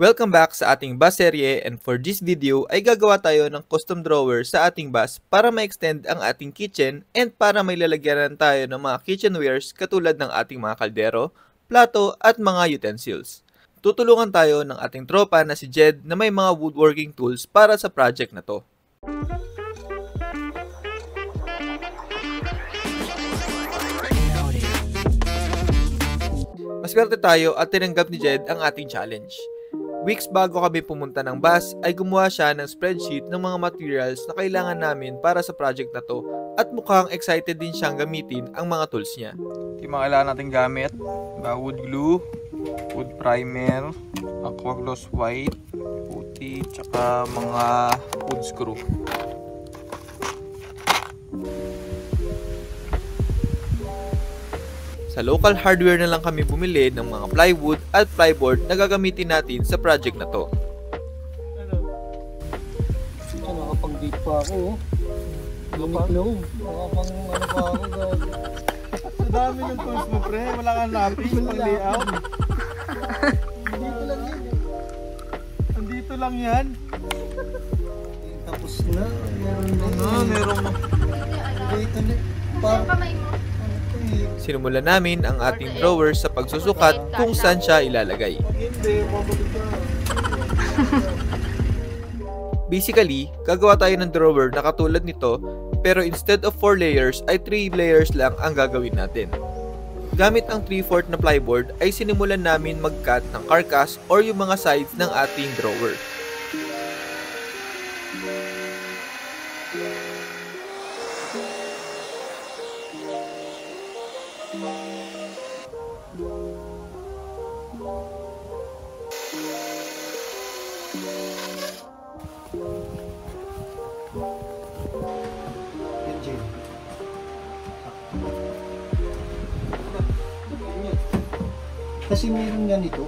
Welcome back sa ating bus serye, and for this video ay gagawa tayo ng custom drawer sa ating bus para ma-extend ang ating kitchen and para may lalagyanan tayo ng mga kitchenwares katulad ng ating mga kaldero, plato at mga utensils. Tutulungan tayo ng ating tropa na si Jed na may mga woodworking tools para sa project na to. Maswerte tayo at tinanggap ni Jed ang ating challenge. Weeks bago kami pumunta ng bus ay gumawa siya ng spreadsheet ng mga materials na kailangan namin para sa project na to at mukhang excited din siyang gamitin ang mga tools niya. Ito yung mga kailangan natin gamit: wood glue, wood primer, aqua gloss white, puti, tsaka mga wood screw. Sa local hardware na lang kami bumili ng mga plywood at plyboard na gagamitin natin sa project na to. Nakapang-date pa ako. Lumit-loob. Nakapang ano pa ako. Sa dami ng tools mo, pre. Wala kang lapis pang layout. Dito lang yun. Andito lang yan. Tapos na. Meron mo. Dito na. Parang Sinumulan namin ang ating drawer sa pagsusukat kung saan siya ilalagay. Basically, gagawa tayo ng drawer na katulad nito, pero instead of 4 layers ay 3 layers lang ang gagawin natin. Gamit ang 3/4 na plyboard ay sinimulan namin mag-cut ng carcass or yung mga sides ng ating drawer. kasi meron nga nito.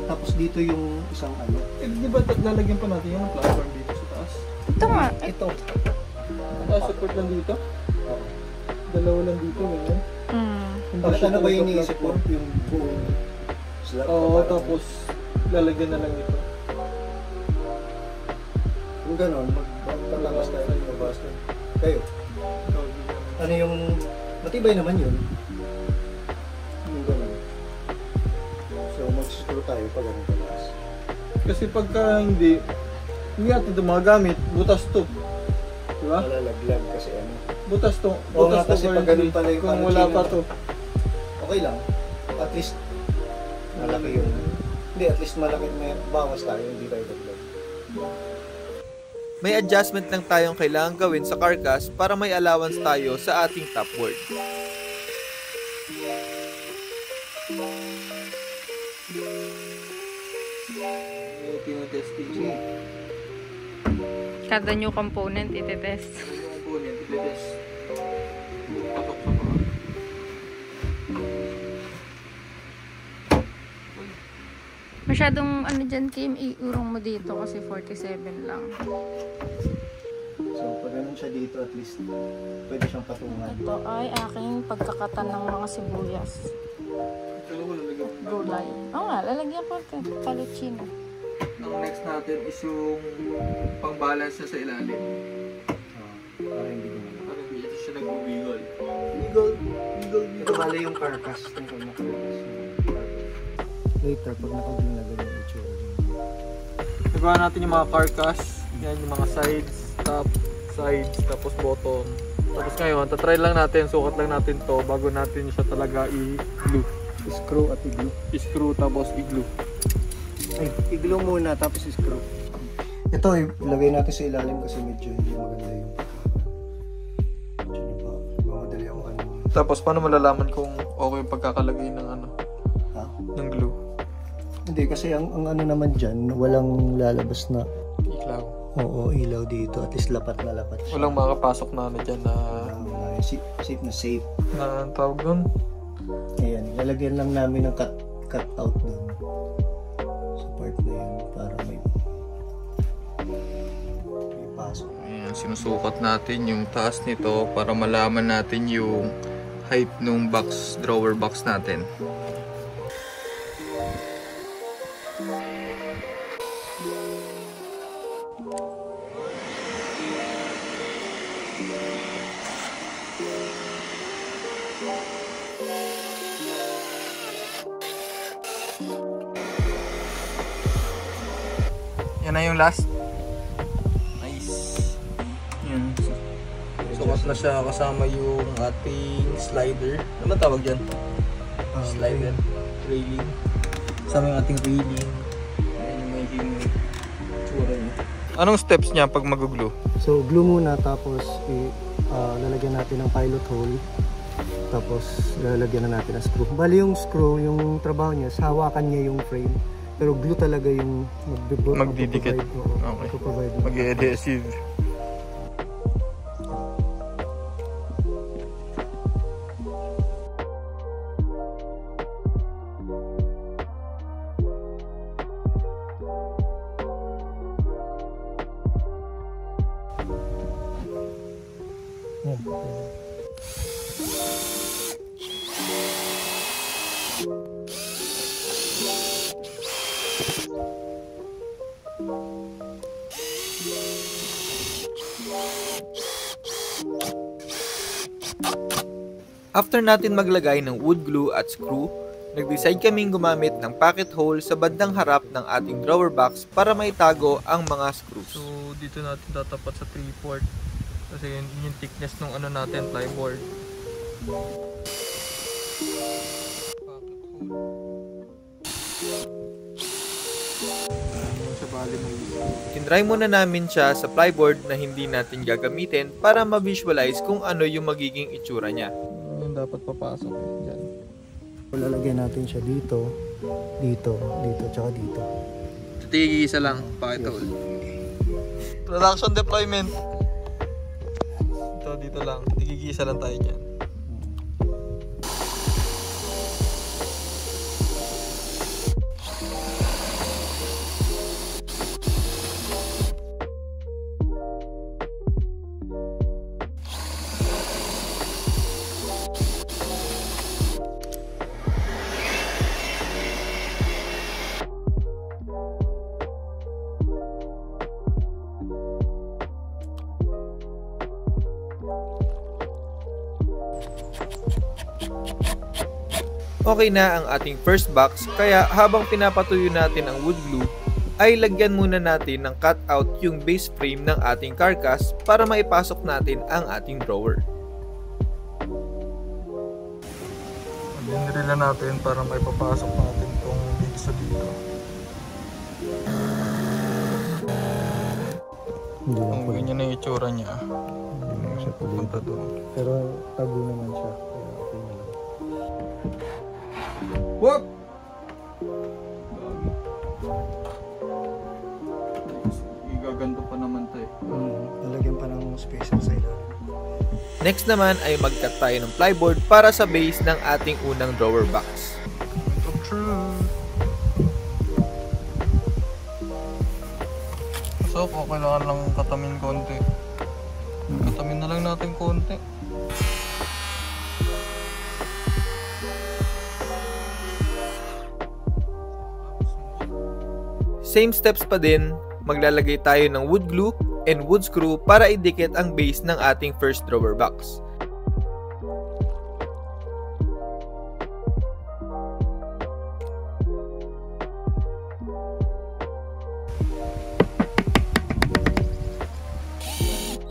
Tapos dito yung isang ano. Eh, di ba lalagyan pa natin yung platform dito sa taas? Ito nga. Ito. Support lang dito? Dalawa lang dito, ganyan. Bakit ano ba yung iniisip mo? Yung buong slab? Oo, tapos lalagyan na lang ito. Kung gano'n, magpapalabas tayo ng labas na. Kayo? Ano yung, matibay naman yun. Yung gano'n. So, mag-screw tayo pag gano'n labas. Kasi pagka hindi natin ito magagamit, butas to. Diba? Malalaglag kasi ano. Butas to. Oo Butas nga, kasi pag ganun pala yung kung wala pa to. Okay lang. At least, malaki yung, hindi, at least malaki, may bawas tayo, hindi tayo dagdag. May adjustment lang tayong kailangan gawin sa carcass para may allowance tayo sa ating topboard. Tinetesting siya. Kada new component itetest. Component, tinetest. Patok sa mga. Masyadong ano dyan, Kim, iurong mo dito kasi 47 lang. So, pag ganun siya dito, at least, pwede siyang patungan. Ito ay aking pagkakatan ng mga sibuyas. Pero wala lagyan. Gulay. Oo nga, lalagyan ko ito. Paluchino. Ang next natin is yung pang-balance niya sa ilalim. Para hindi gumalaw. Para hindi ito siya nag-wiggle. Ito bali yung carcass. Ito yung carcass. Later, pag nakaginagal yung itsura. Nagawa natin yung mga carcass. Yan yung mga sides, top, sides, tapos bottom. Tapos ngayon, tatry lang natin, sukat lang natin to bago natin siya talaga i-glue. Screw at i-glue. I-screw tapos i-glue. Ay, i-glue muna tapos i-screw. Ito, ilagay natin sa ilalim kasi medyo hindi maganda yung medyo mamadali ako kanina. Tapos paano malalaman kung okay yung pagkakalagay ng ano? Ha? Ng glue? Hindi, kasi ang ano naman dyan, walang lalabas na Iklaw. oo, ilaw dito. At least lapat na lapat siya. Walang makakapasok na ano dyan na Safe na safe. na ang tawag doon. Ayan, lalagyan lang namin ng cut out dun. Sa part na yun para may pasok. Ayan, sinusukat natin yung taas nito para malaman natin yung height ng drawer box natin. Yan na yung last. Nice. Yan. Sukat na siya kasama yung ating slider. Ano man tawag dyan? Slider. Railing. Kasama yung ating railing. Ayan yung magiging tsura niya. Anong steps niya pag mag-glue? So glue muna, tapos lalagyan natin ng pilot hole. Tapos lalagyan na natin ng screw. Bali yung screw, yung trabaho niya, hawakan niya yung frame. Pero glue talaga yung magdidikit. Okay. Mag-adhesive. After natin maglagay ng wood glue at screw, nag-decide kaming gumamit ng pocket hole sa bandang harap ng ating drawer box para maitago ang mga screws. So dito natin tatapat sa 3/4 kasi yun yung thickness ng ano natin, plyboard. Tinry muna namin siya sa plyboard na hindi natin gagamitin para ma-visualize kung ano yung magiging itsura niya. Yung dapat papasok dyan. Lalagyan natin siya dito, dito, tsaka dito. Tigisa lang, pakita ulit. Production deployment. Dito lang, tigigisa lang tayo dyan. Okay na ang ating first box, kaya habang pinapatuyo natin ang wood glue, ay lagyan muna natin ng cutout yung base frame ng ating carcass para maipasok natin ang ating drawer. Dinrila natin para maipapasok natin itong dito sa dito. Ang ganyan na yung itsura niya. Hindi na siya pupunta doon. Pero tago naman siya. Kaya okay na lang. Whoop! Igaganto pa naman tayo. Lalagyan pa ng spacer sa ilalim. Next naman ay mag-cut tayo ng plyboard para sa base ng ating unang drawer box. So, kailangan lang katamin konti. Katamin na lang natin konti. Same steps pa din, maglalagay tayo ng wood glue and wood screw para idikit ang base ng ating first drawer box.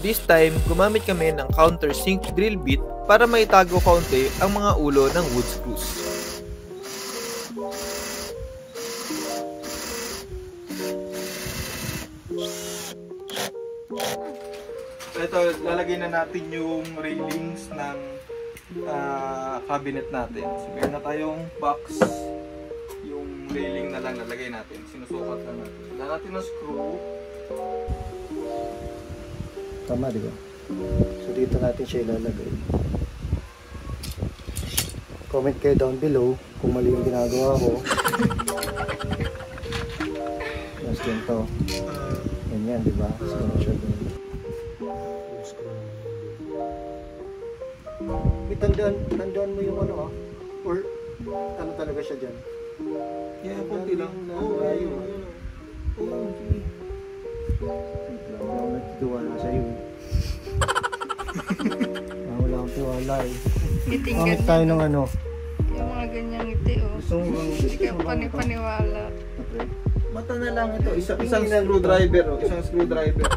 This time, gumamit kami ng countersink drill bit para maitago kaunti ang mga ulo ng wood screws. So ito, lalagay na natin yung railings ng cabinet natin. So meron na tayong box. Yung railing na lang lalagay natin. Sinusukat lang natin. Dala natin ng screw. Tama, di ba? So dito natin siya ilalagay. Comment kayo down below kung mali yung ginagawa ko. Tapos ganito. Ganyan, di ba? So siya doon. Tandaan mo yung ano or ano talaga siya dyan? Yeah, konti lang. Oo, ayun. kulay. Ngiting Gamit tayo ng ano. Yung mga ganyang ngiti, oh. Gusto mo bang Hindi ka panipaniwala. Mata na lang ito. Isang screwdriver. Oh. Isang screwdriver.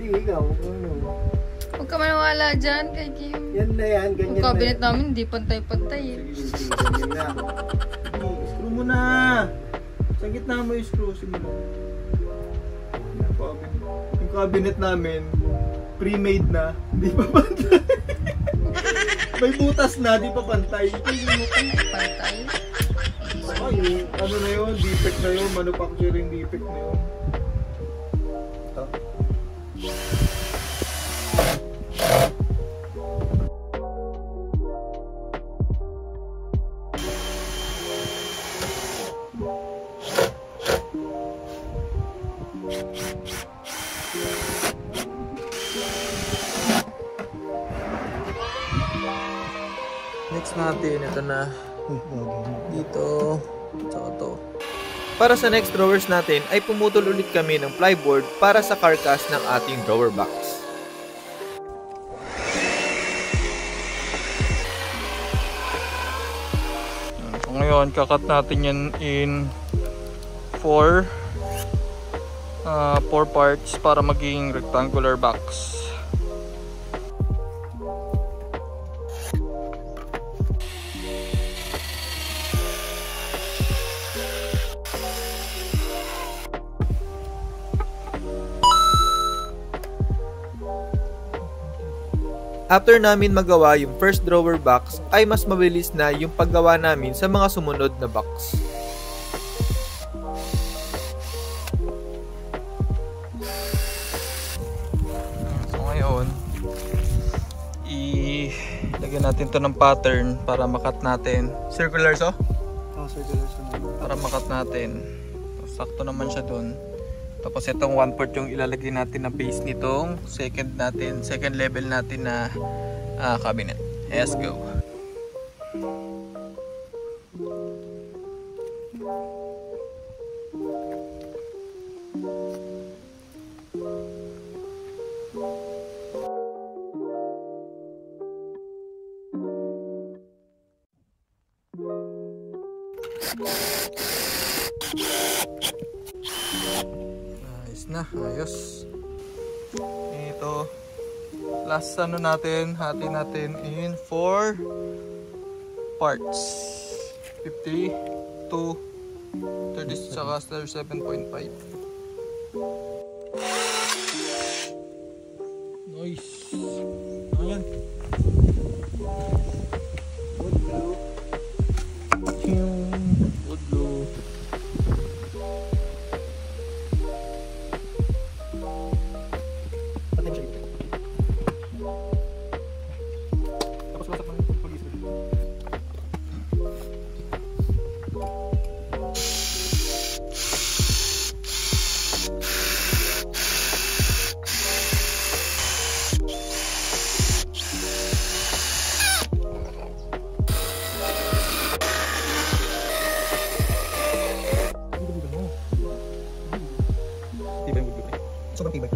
Hindi, ikaw. Ano? Huwag ka maniwala dyan kay Kim. Yan na yan, ganyan Yung na. cabinet namin, hindi pantay-pantay eh. Sige, ganyan na. Screw mo na. Sa gitna mo yung screw. Simula. Yung cabinet namin, pre-made na. Hindi pa pantay. May butas na, di pa pantay. Pantay? Ay, ano na yun? Defect na yun. Manufacturing defect na yun. Ito. Next natin, ito na. Dito. Tsaka to. Para sa next drawers natin ay pumutol ulit kami ng plyboard para sa carcass ng ating drawer box. So ngayon, kakat natin yan in 4 parts para maging rectangular box. After namin magawa yung first drawer box ay mas mabilis na yung paggawa namin sa mga sumunod na box. So ngayon, ilagyan natin to ng pattern para makat natin. Circular so? Oh, circular sa mga. Para makat natin. Sakto naman siya dun. Tapos itong 1/4 yung ilalagay natin na base nitong second level natin na cabinet. Let's go. Ayos na, ayos. Ito, last ano natin, hati natin in 4 parts. 50, 2, 30, saka 7.5. Nice. Ayan. Wood glue. Wood glue. Tapos wasak ng pag-isip. Tibay yung glue. Sobrang tibay.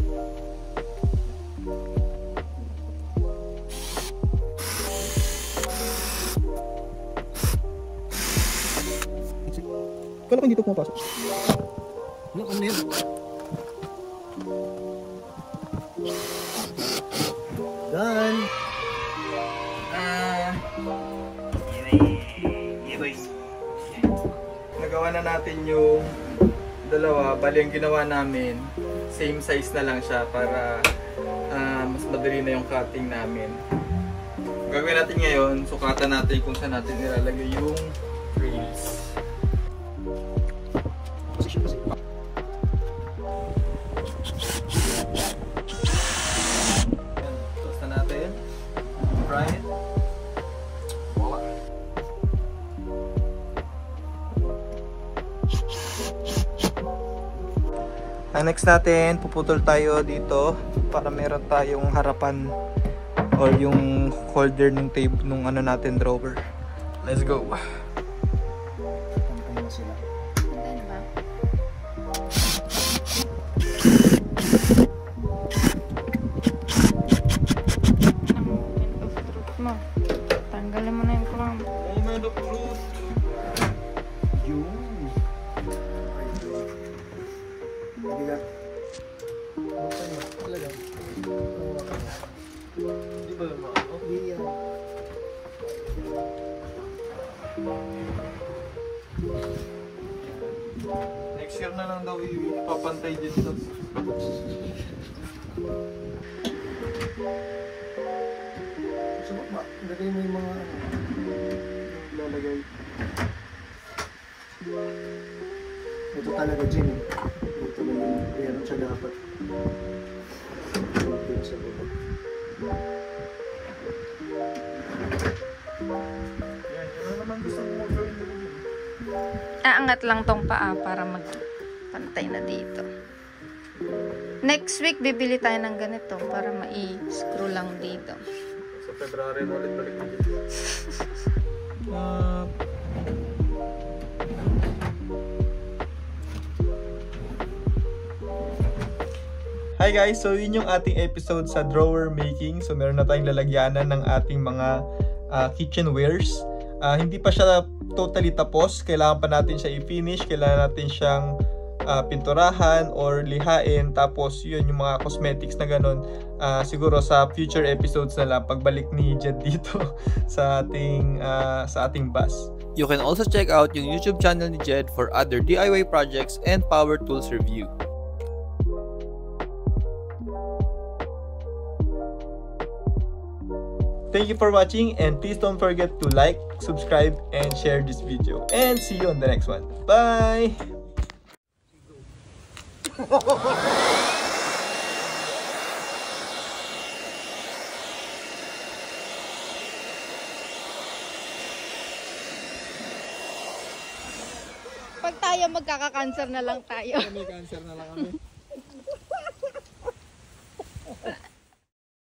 Kala ko hindi ito pumapasok. Ano na yun? Done! Nagawa na natin yung dalawa. Bali yung ginawa namin, same size na lang siya para mas madali na yung cutting namin. Gagawin natin ngayon, sukatan natin kung saan natin ilalagay yung rails. Toast na natin. Fry it. Voila. Ang next natin, puputol tayo dito para meron tayong harapan or yung holder ng table nung ano natin drawer. Let's go. Pantay na sila. Pantay na ba? Bigat. Buksan mo. Talaga. Hindi ba yung mga ako? Hindi yan. Next year na lang daw ipapantay dito. So, lagay mo yung mga lalagay. Ito talaga Jim. Ito na yung meron siya dapat. Ito sa baba. Yan, yun naman gusto mo gawin dito. Aangat lang tong paa para magpantay na dito. Next week, bibili tayo ng ganito para mai-screw lang dito. Sa February na ulit balik na dito. Hi guys! So yun yung ating episode sa drawer making. So meron na tayong lalagyanan ng ating mga kitchenwares. Hindi pa siya totally tapos. Kailangan pa natin siya i-finish. Kailangan natin siyang pinturahan or lihain. Tapos yun yung mga cosmetics na ganun. Siguro sa future episodes na lang pagbalik ni Jed dito sa ating bus. You can also check out yung YouTube channel ni Jed for other DIY projects and power tools review. Thank you for watching, and please don't forget to like, subscribe, and share this video. And see you on the next one. Bye! Pag tayo magkaka-cancer na lang tayo. May cancer na lang kami.